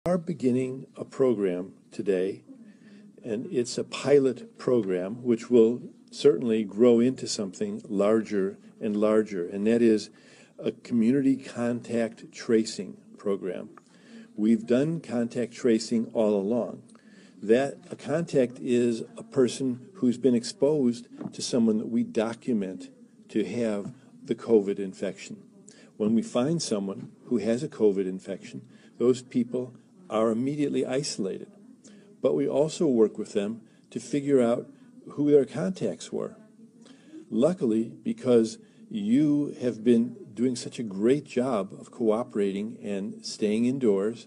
are beginning a program today, and it's a pilot program which will certainly grow into something larger and larger, and that is a community contact tracing program. We've done contact tracing all along. That a contact is a person who's been exposed to someone that we document to have the COVID infection. When we find someone who has a COVID infection, those people are immediately isolated. But we also work with them to figure out who their contacts were. Luckily, because you have been doing such a great job of cooperating and staying indoors,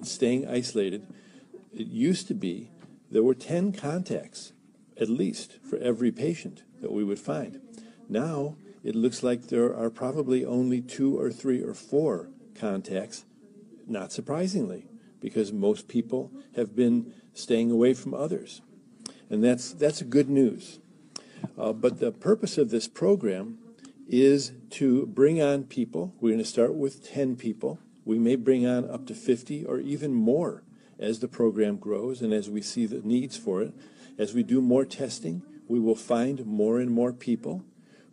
staying isolated, it used to be there were 10 contacts, at least, for every patient that we would find. Now, it looks like there are probably only 2 or 3 or 4 contacts, not surprisingly, because most people have been staying away from others. And that's good news. But the purpose of this program is to bring on people. We're going to start with 10 people. We may bring on up to 50 or even more as the program grows and as we see the needs for it. As we do more testing, we will find more and more people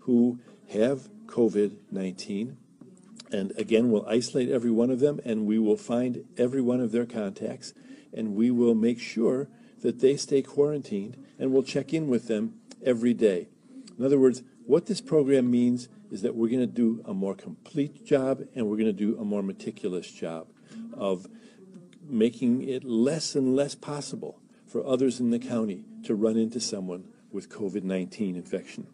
who have COVID-19. And again, we'll isolate every one of them, and we will find every one of their contacts, and we will make sure that they stay quarantined, and we'll check in with them every day. In other words, what this program means is that we're going to do a more complete job, and we're going to do a more meticulous job of making it less and less possible for others in the county to run into someone with COVID-19 infection.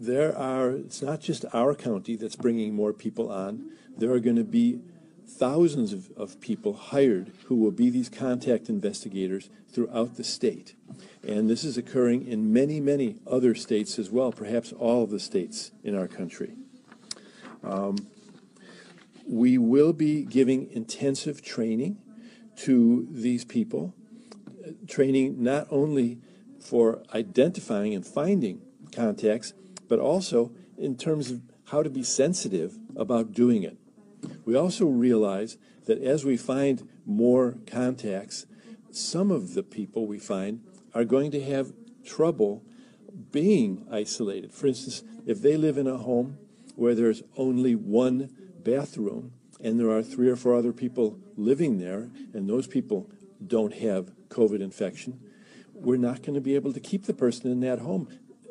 It's not just our county that's bringing more people on. There are going to be thousands of people hired who will be these contact investigators throughout the state. And this is occurring in many, many other states as well, perhaps all of the states in our country. We will be giving intensive training to these people, training not only for identifying and finding contacts, but also in terms of how to be sensitive about doing it. We also realize that as we find more contacts, some of the people we find are going to have trouble being isolated. For instance, if they live in a home where there's only one bathroom and there are 3 or 4 other people living there, and those people don't have COVID infection, we're not going to be able to keep the person in that home.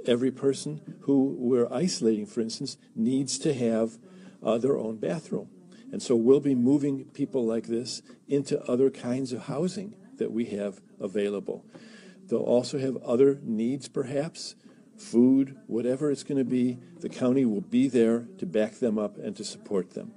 Every person who we're isolating, for instance, needs to have their own bathroom. And so we'll be moving people like this into other kinds of housing that we have available. They'll also have other needs, perhaps, food, whatever it's going to be. The county will be there to back them up and to support them.